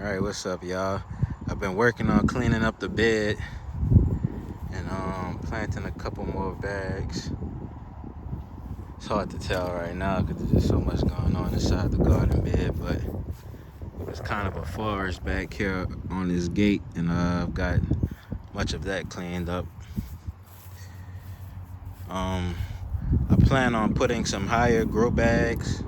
Alright, what's up, y'all? I've been working on cleaning up the bed and planting a couple more bags. It's hard to tell right now because there's just so much going on inside the garden bed, but it's kind of a forest back here on this gate, and I've got much of that cleaned up. I plan on putting some higher grow bags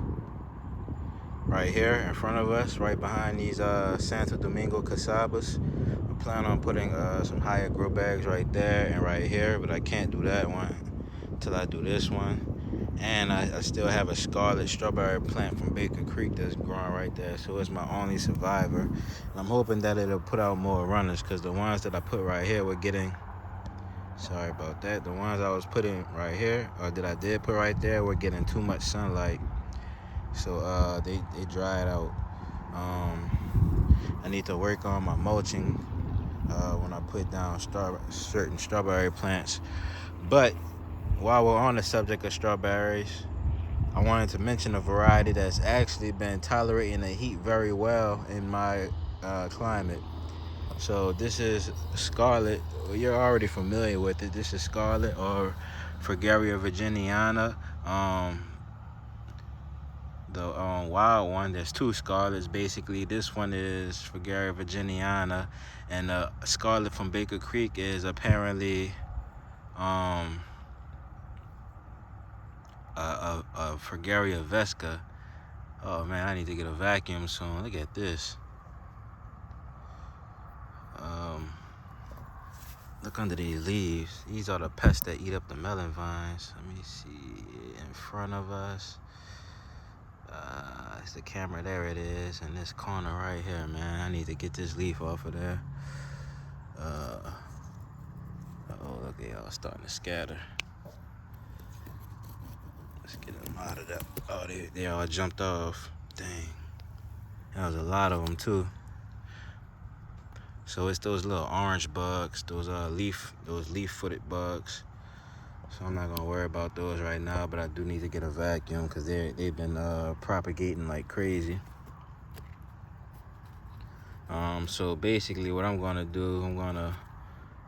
right here in front of us, right behind these Santo Domingo casabas. I plan on putting some higher grow bags right there and right here, but I can't do that one until I do this one. And I still have a scarlet strawberry plant from Baker Creek that's growing right there, so it's my only survivor. And I'm hoping that it'll put out more runners, because the ones that I put right here were getting, sorry about that, the ones I was putting right here, or that I did put right there, were getting too much sunlight. So they dried out. I need to work on my mulching when I put down certain strawberry plants. But while we're on the subject of strawberries, I wanted to mention a variety that's actually been tolerating the heat very well in my climate. So this is Scarlet. Well, you're already familiar with it. This is Scarlet, or Fragaria virginiana. The wild one, there's two Scarlets basically. This one is Fragaria virginiana, and Scarlet from Baker Creek is apparently a Fragaria vesca. Oh man, I need to get a vacuum soon. Look at this. Look under these leaves. These are the pests that eat up the melon vines. Let me see in front of us. It's the camera. There it is. In this corner right here, man. I need to get this leaf off of there. Oh, look at y'all starting to scatter. Let's get them out of that. Oh, they all jumped off. Dang. That was a lot of them too. So it's those little orange bugs, those leaf-footed bugs. So I'm not gonna worry about those right now, but I do need to get a vacuum because they've been propagating like crazy. So basically what I'm gonna do, I'm gonna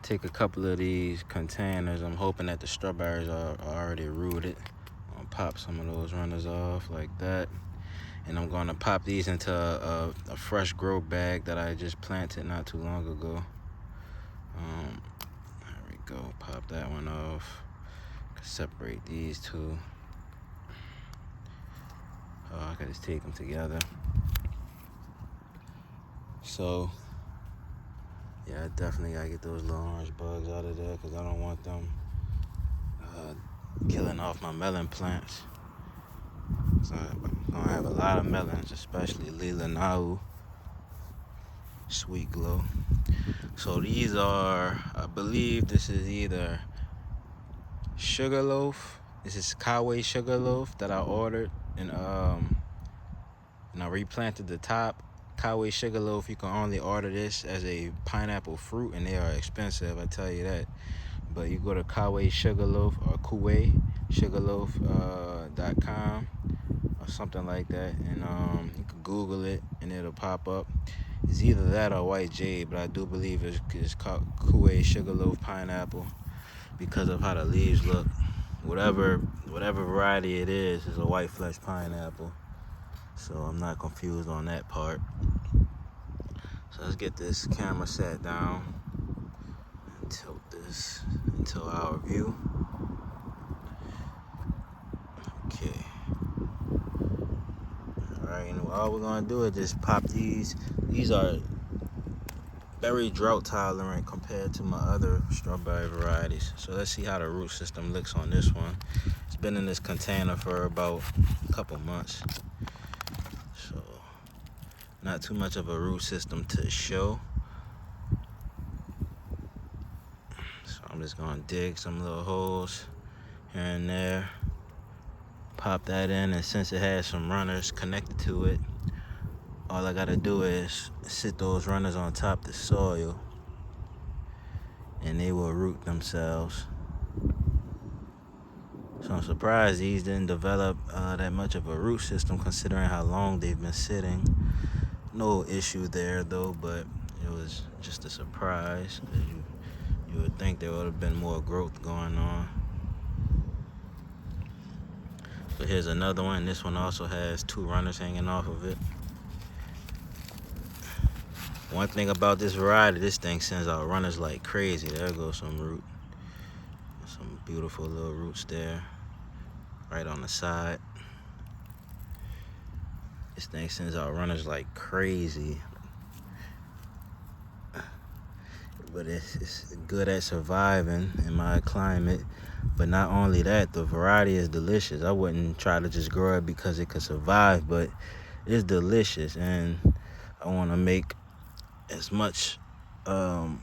take a couple of these containers. I'm hoping that the strawberries are already rooted. I'm gonna pop some of those runners off like that. And I'm gonna pop these into a fresh grow bag that I just planted not too long ago. There we go, pop that one off. Separate these two. Oh, I gotta just take them together. So, yeah, I definitely gotta get those little orange bugs out of there because I don't want them killing off my melon plants. So I'm gonna have a lot of melons, especially Lila Nau, Sweet Glow. So these are, I believe this is either Sugarloaf. This is Kawe Sugarloaf that I ordered, and I replanted the top. Kawe Sugarloaf, you can only order this as a pineapple fruit, and they are expensive, I tell you that. But you go to Kawe Sugarloaf or KuweSugarloaf.com or something like that, and you can Google it and it'll pop up. It's either that or white jade, but I do believe it's called Kuwe Sugarloaf pineapple because of how the leaves look. Whatever variety it is a white flesh pineapple. So I'm not confused on that part. So let's get this camera set down and tilt this into our view. Okay. Alright, and all we're gonna do is just pop these. These are very drought tolerant compared to my other strawberry varieties. So let's see how the root system looks on this one. It's been in this container for about a couple months. So not too much of a root system to show. So I'm just gonna dig some little holes here and there. Pop that in, and since it has some runners connected to it, all I gotta do is sit those runners on top of the soil and they will root themselves. So I'm surprised these didn't develop that much of a root system considering how long they've been sitting. No issue there though, but it was just a surprise because you would think there would have been more growth going on. So here's another one. This one also has 2 runners hanging off of it. One thing about this variety, this thing sends out runners like crazy. There goes some root. Some beautiful little roots there, right on the side. This thing sends out runners like crazy. But it's good at surviving in my climate. But not only that, the variety is delicious. I wouldn't try to just grow it because it could survive, but it's delicious. And I want to make as much, well,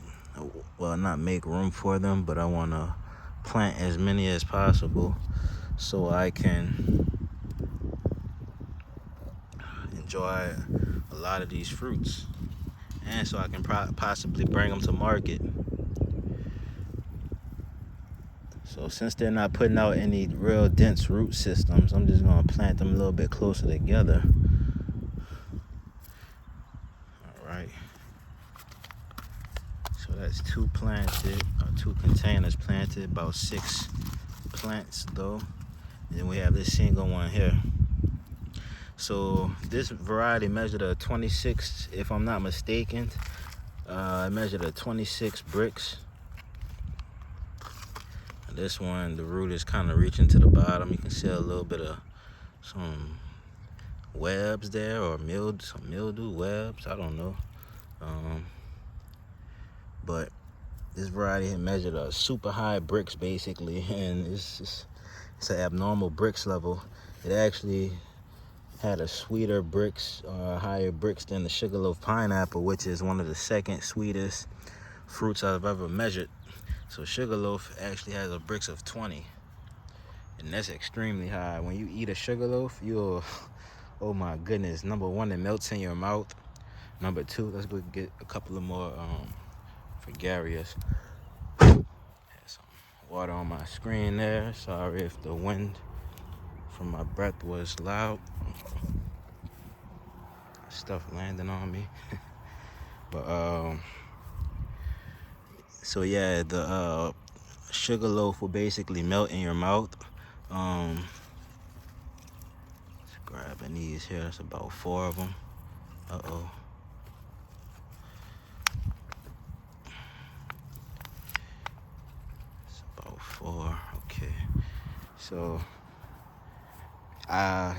not make room for them, but I want to plant as many as possible so I can enjoy a lot of these fruits, and so I can possibly bring them to market. So since they're not putting out any real dense root systems, I'm just going to plant them a little bit closer together. All right. So that's 2 planted, or 2 containers planted, about 6 plants though. And then we have this single one here. So this variety measured a 26, if I'm not mistaken. I measured a 26 bricks. And this one, the root is kind of reaching to the bottom. You can see a little bit of some webs there, or some mildew webs. I don't know. But this variety had measured a super high bricks basically, and it's an abnormal bricks level. It actually had a sweeter bricks, higher bricks than the sugarloaf pineapple, which is one of the second sweetest fruits I've ever measured. So sugarloaf actually has a bricks of 20, and that's extremely high. When you eat a sugarloaf, you'll, oh my goodness, number 1, it melts in your mouth. Number 2, let's go get a couple of more Fragarius. Had some water on my screen there. Sorry if the wind from my breath was loud. Stuff landing on me. But so yeah, the sugarloaf will basically melt in your mouth. Just grabbing these here. That's about 4 of them. Uh-oh. It's about 4. Okay. So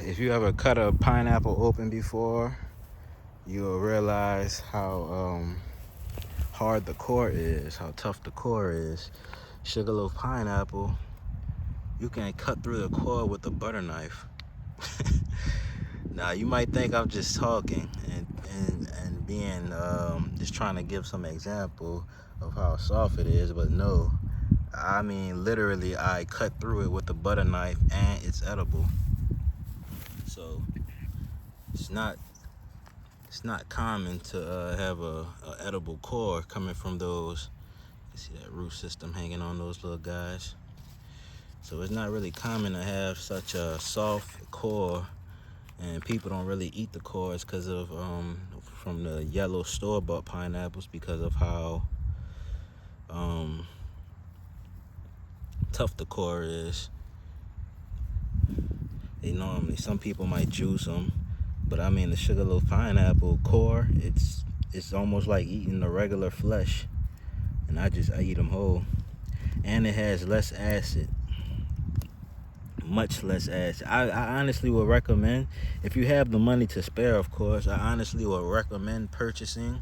if you ever cut a pineapple open before, you'll realize how hard the core is, how tough the core is. Sugarloaf pineapple, you can cut through the core with a butter knife. Now you might think I'm just talking and being just trying to give some example of how soft it is, but no, I mean literally I cut through it with a butter knife and it's edible. So it's not common to have a edible core coming from those. You see that root system hanging on those little guys. So it's not really common to have such a soft core, and people don't really eat the cores because of from the yellow store-bought pineapples, because of how tough the core is. Some people might juice them, but I mean the sugarloaf pineapple core, it's almost like eating the regular flesh, and I eat them whole. And it has less acid, much less acid. I honestly would recommend, if you have the money to spare, of course, I honestly would recommend purchasing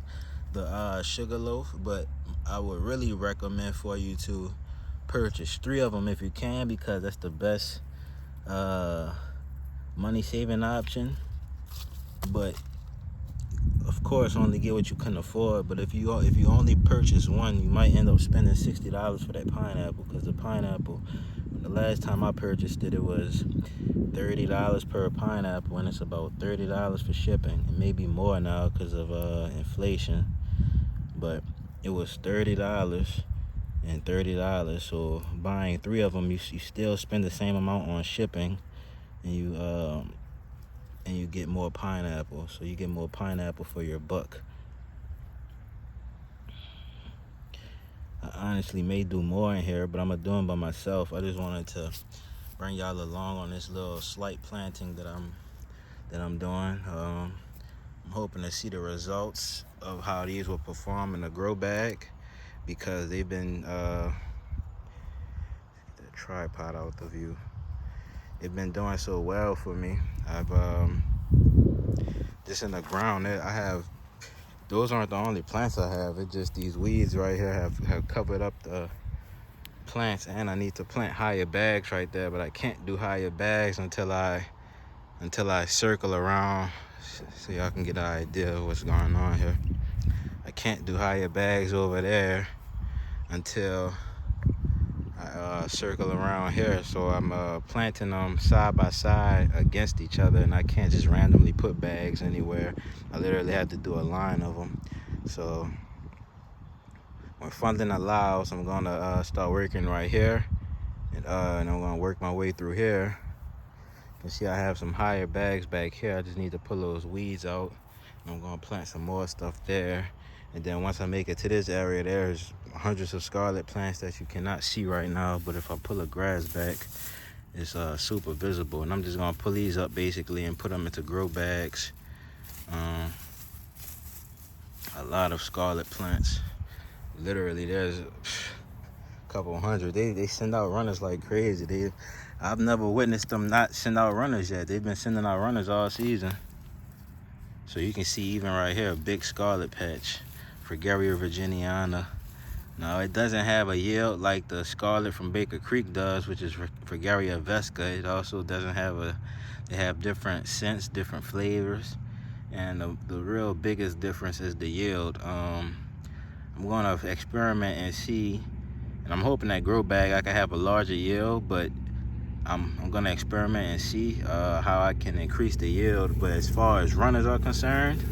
the sugarloaf, but I would really recommend for you to purchase 3 of them if you can, because that's the best money saving option. But of course only get what you can afford. But if you only purchase one, you might end up spending $60 for that pineapple, because the pineapple, the last time I purchased it, it was $30 per pineapple, and it's about $30 for shipping. It may be more now because of inflation, but it was $30 and $30. So buying 3 of them, you still spend the same amount on shipping, and and you get more pineapple. So you get more pineapple for your buck. I honestly may do more in here, but I'm gonna do them by myself. I just wanted to bring y'all along on this little slight planting that I'm doing. I'm hoping to see the results of how these will perform in a grow bag, because they've been the tripod out the view. They've been doing so well for me. I've just in the ground, I have, those aren't the only plants I have. It's just these weeds right here have covered up the plants, and I need to plant higher bags right there, but I can't do higher bags until I circle around so y'all can get an idea of what's going on here. I can't do higher bags over there until I circle around here. So I'm planting them side by side against each other, and I can't just randomly put bags anywhere. I literally have to do a line of them. So when funding allows, I'm gonna start working right here, and I'm gonna work my way through here. You can see I have some higher bags back here. I just need to pull those weeds out. And I'm gonna plant some more stuff there. And then once I make it to this area, there's hundreds of scarlet plants that you cannot see right now. But if I pull a grass back, it's super visible. And I'm just gonna pull these up basically and put them into grow bags. A lot of scarlet plants. Literally, there's a couple hundred. They send out runners like crazy. I've never witnessed them not send out runners yet. They've been sending out runners all season. So you can see even right here, a big scarlet patch, Fragaria virginiana. Now it doesn't have a yield like the scarlet from Baker Creek does, which is Fragaria vesca. It also doesn't have they have different scents, different flavors. And the real biggest difference is the yield. I'm gonna experiment and see, and I'm hoping that grow bag I can have a larger yield, but I'm gonna experiment and see how I can increase the yield. But as far as runners are concerned,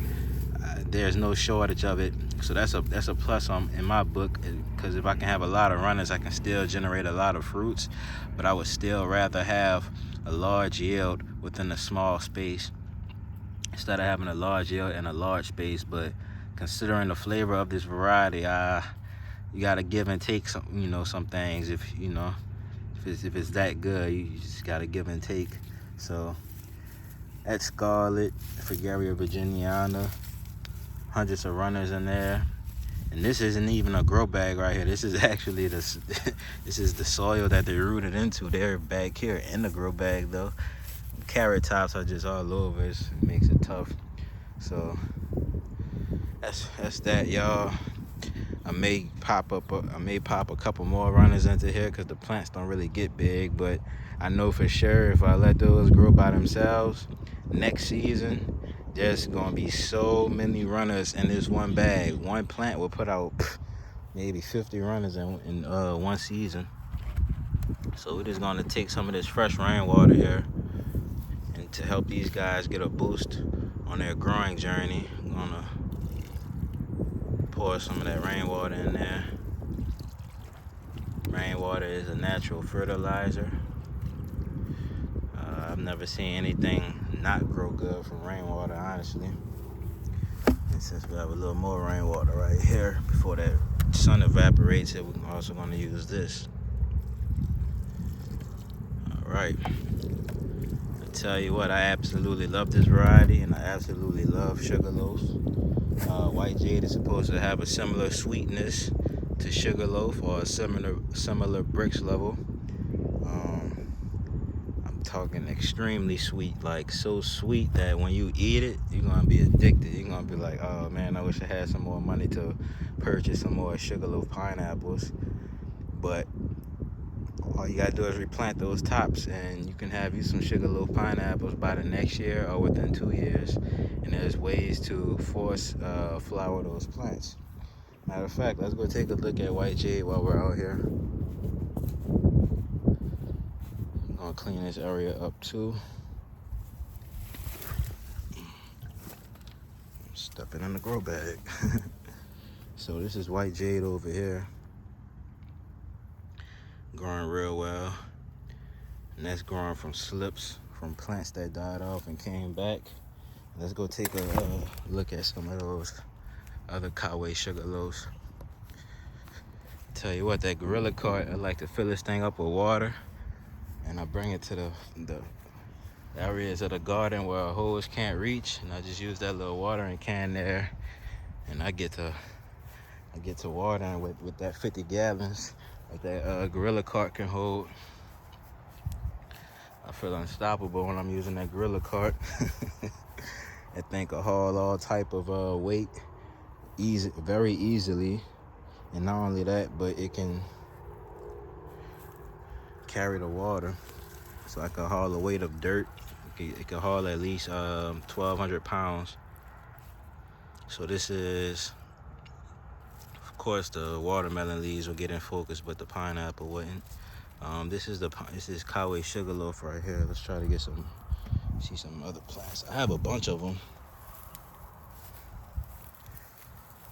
there's no shortage of it. So that's a plus in my book, because if I can have a lot of runners, I can still generate a lot of fruits. But I would still rather have a large yield within a small space instead of having a large yield in a large space. But considering the flavor of this variety, you gotta give and take some things. If it's that good, you just gotta give and take. So that's scarlet, Fragaria virginiana, hundreds of runners in there. And this isn't even a grow bag right here. This is actually this is the soil that they rooted into. They're back here in the grow bag though. Carrot tops are just all over. It makes it tough. So that's that, y'all. I may pop a couple more runners into here because the plants don't really get big, but I know for sure if I let those grow by themselves, next season there's gonna be so many runners in this one bag. One plant will put out maybe 50 runners in one season. So we're just gonna take some of this fresh rainwater here, and to help these guys get a boost on their growing journey, I'm gonna pour some of that rainwater in there. Rainwater is a natural fertilizer. I've never seen anything not grow good from rainwater, honestly. And since we have a little more rainwater right here, before that sun evaporates it, we're also going to use this. All right. I tell you what, I absolutely love this variety, and I absolutely love Sugarloaf. White Jade is supposed to have a similar sweetness to Sugarloaf, or a similar Brix level. I'm talking extremely sweet, like so sweet that when you eat it, you're gonna be addicted. You're gonna be like, oh man, I wish I had some more money to purchase some more Sugarloaf pineapples. But all you gotta do is replant those tops, and you can have you some Sugarloaf pineapples by the next year or within 2 years. And there's ways to force flower those plants. Matter of fact, let's go take a look at White Jade while we're out here. I'm gonna clean this area up too. Stepping in the grow bag. So this is White Jade over here, growing real well, and that's growing from slips from plants that died off and came back. Let's go take a look at some of those other Coway Sugarloafs. Tell you what, that Gorilla cart, I like to fill this thing up with water, and I bring it to the areas of the garden where a hose can't reach, and I just use that little watering can there, and I get to watering with that 50 gallons like that Gorilla cart can hold. I feel unstoppable when I'm using that Gorilla cart. That thing can haul all type of weight very easily, and not only that, but it can carry the water. So I can haul the weight of dirt. It can haul at least 1,200 pounds. So this is, of course, the watermelon leaves will get in focus, but the pineapple wouldn't. This is Coway Sugarloaf right here. Let's try to see some other plants. I have a bunch of them.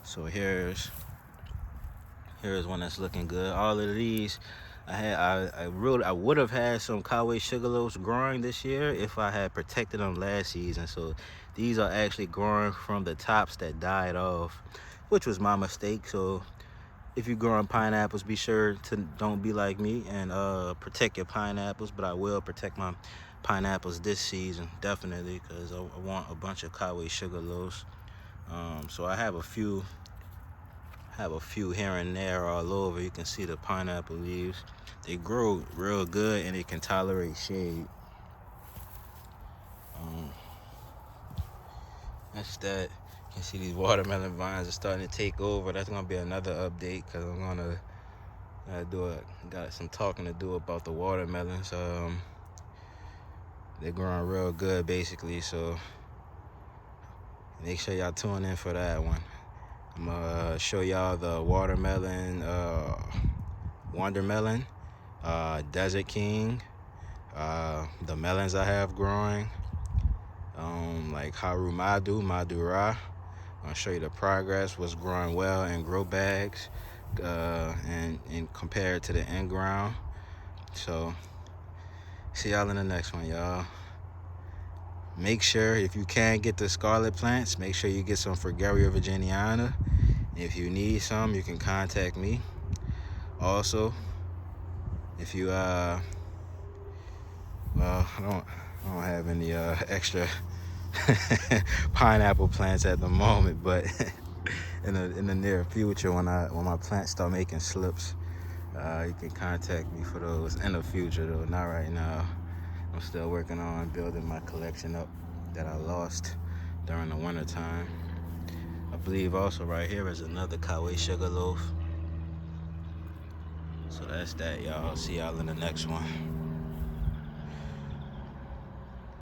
So here's one that's looking good. All of these, I would have had some Coway Sugarloafs growing this year if I had protected them last season. So these are actually growing from the tops that died off, which was my mistake. So if you're growing pineapples, be sure to don't be like me and protect your pineapples. But I will protect my pineapples this season, definitely, because I want a bunch of Coway Sugarloafs. So I have a few here and there all over. You can see the pineapple leaves. They grow real good and they can tolerate shade. That's that. You can see these watermelon vines are starting to take over. That's gonna be another update because I'm gonna got some talking to do about the watermelons. They're growing real good basically, so make sure y'all tune in for that one. I'm gonna show y'all the watermelon, Wondermelon, Desert King, the melons I have growing, like Haru Madura. I'll show you the progress, what's growing well in grow bags, and compared to the in-ground. So, see y'all in the next one, y'all. Make sure, if you can get the scarlet plants, make sure you get some Fragaria virginiana. If you need some, you can contact me. Also, if you well, I don't have any extra pineapple plants at the moment, but in the near future, when my plants start making slips, you can contact me for those. In the future, though, not right now. I'm still working on building my collection up that I lost during the winter time. I believe also right here is another Coway Sugarloaf. So that's that, y'all. See y'all in the next one.